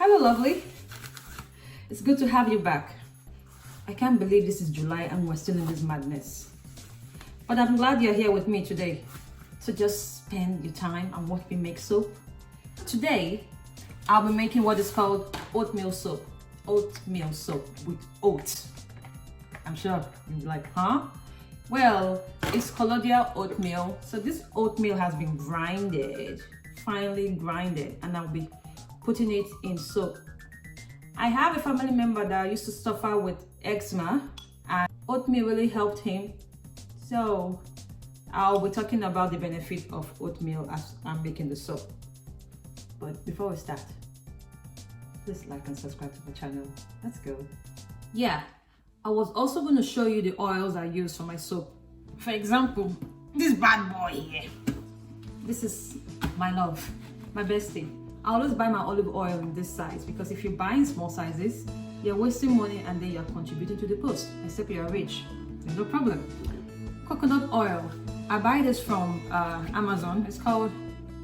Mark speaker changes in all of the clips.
Speaker 1: Hello, lovely. It's good to have you back. I can't believe this is July and we're still in this madness. But I'm glad you're here with me today. So just spend your time and watch me make soap. Today, I'll be making what is called oatmeal soap. Oatmeal soap with oats. I'm sure you're like, huh? Well, it's colloidal oatmeal. So this oatmeal has been grinded, finely grinded, and I'll be putting it in soap. I have a family member that used to suffer with eczema, and oatmeal really helped him. So I'll be talking about the benefit of oatmeal as I'm making the soap. But before we start, please like and subscribe to the channel. Let's go. Yeah, I was also going to show you the oils I use for my soap. For example, this bad boy here. This is my love, my bestie. I always buy my olive oil in this size because if you're buying small sizes, you're wasting money and then you're contributing to the post, except you're rich. There's no problem. Coconut oil. I buy this from Amazon. It's called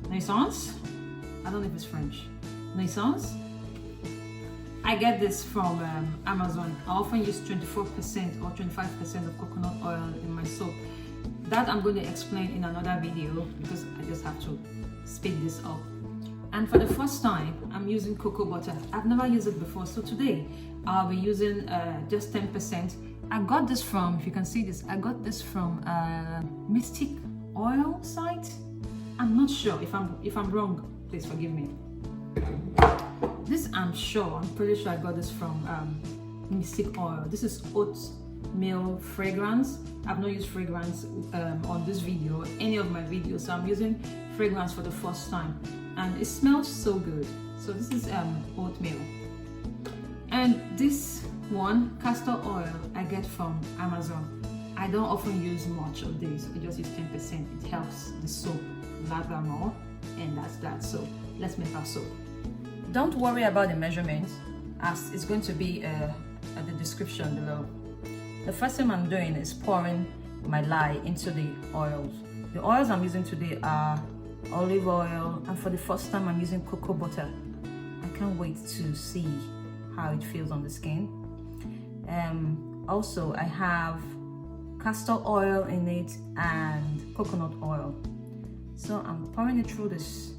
Speaker 1: Naissance. I don't know if it's French. Naissance. I get this from Amazon. I often use 24% or 25% of coconut oil in my soap. That I'm going to explain in another video because I just have to speed this up. And for the first time, I'm using cocoa butter. I've never used it before, so today I'll be using just 10%. I got this from, if you can see this, I got this from Mystic Oil site. I'm not sure. If I'm wrong, please forgive me. This I'm pretty sure I got this from Mystic Oil. This is Oatmeal Fragrance. I've not used fragrance on this video, any of my videos, so I'm using fragrance for the first time. And it smells so good. So this is oatmeal. And this one, castor oil, I get from Amazon. I don't often use much of this. I just use 10%. It helps the soap lather more. And that's that. So let's make our soap. Don't worry about the measurements, as it's going to be at the description below. The first thing I'm doing is pouring my lye into the oils. The oils I'm using today are olive oil, and for the first time I'm using cocoa butter. I can't wait to see how it feels on the skin. Also I have castor oil in it and coconut oil. So I'm pouring it through this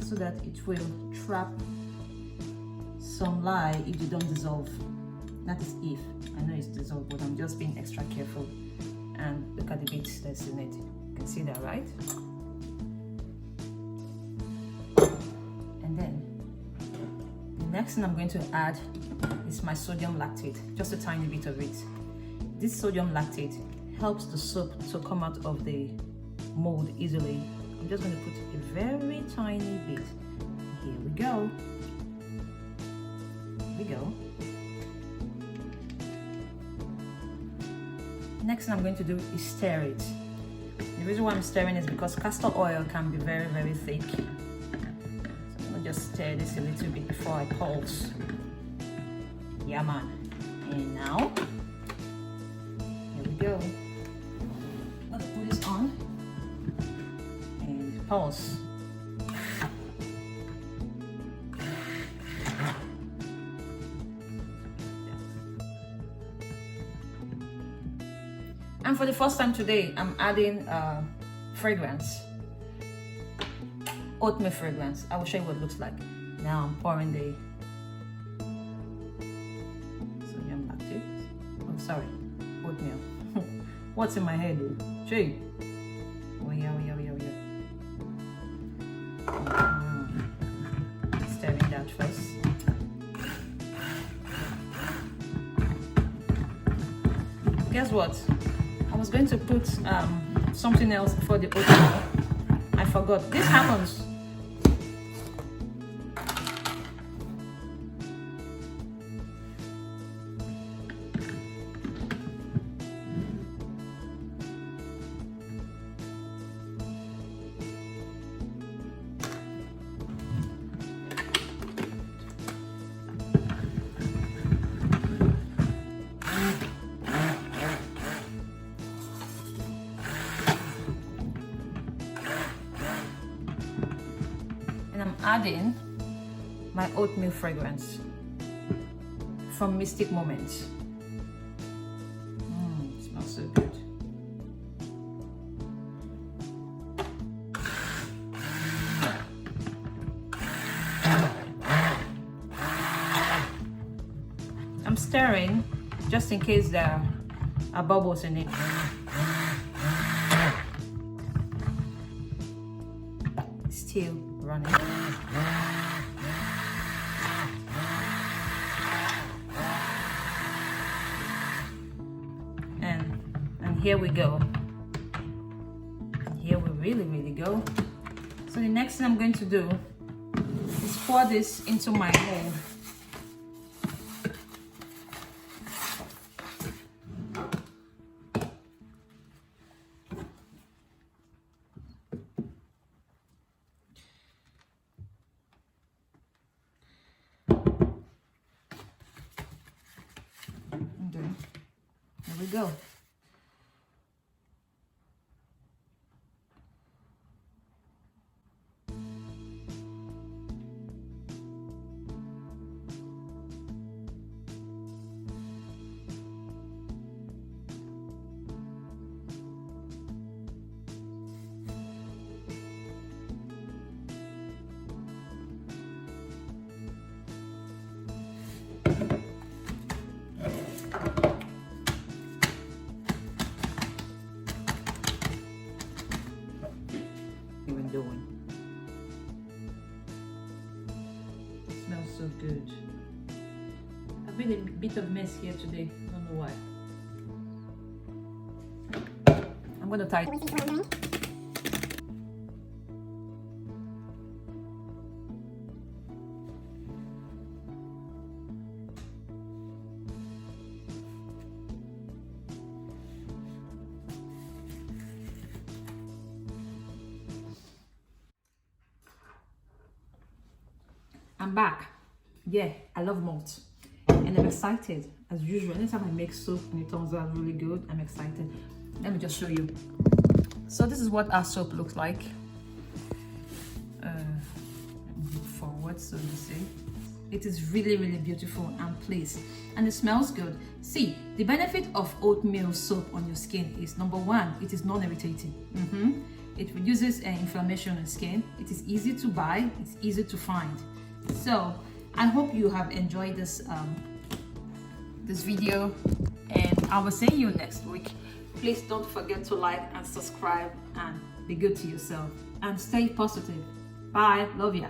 Speaker 1: so that it will trap some lye if they don't dissolve. That is if. I know it's dissolved, but I'm just being extra careful. And look at the bits that's in it. You can see that, right? And then the next thing I'm going to add is my sodium lactate, just a tiny bit of it. This sodium lactate helps the soap to come out of the mold easily. I'm just going to put a very tiny bit. Here we go. Here we go. Next thing I'm going to do is stir it. The reason why I'm stirring is because castor oil can be very, very thick. So I'm going to just stir this a little bit before I pulse. Yeah, man. And now, here we go. I'm going to put this on and pulse. And for the first time today, I'm adding fragrance, oatmeal fragrance. I will show you what it looks like. Now I'm pouring the sodium lactate. Oh, sorry, oatmeal. What's in my head, dude? Show you. Oh yeah, oh yeah, oh yeah, oh yeah. Stirring that first. Guess what? I was going to put something else before the oatmeal. I forgot. This happens. Adding my oatmeal fragrance from Mystic Moments. It smells so good. I'm stirring just in case there are bubbles in it. Still running. And here we go. Here we really go. So the next thing I'm going to do is pour this into my mold. There we go. Doing. It smells so good. I've made a bit of mess here today. I don't know why. I'm gonna tighten. I'm back. Yeah, I love malt and I'm excited as usual. Anytime I make soap and it turns out really good, I'm excited. Let me just show you. So this is what our soap looks like. Move forward so you see. It is really beautiful and pleased, and it smells good. See, the benefit of oatmeal soap on your skin is number one, it is non-irritating. It reduces inflammation in skin. It is easy to buy. It's easy to find. So I hope you have enjoyed this this video, and I will see you next week. Please don't forget to like and subscribe, and be good to yourself and stay positive. Bye. Love ya.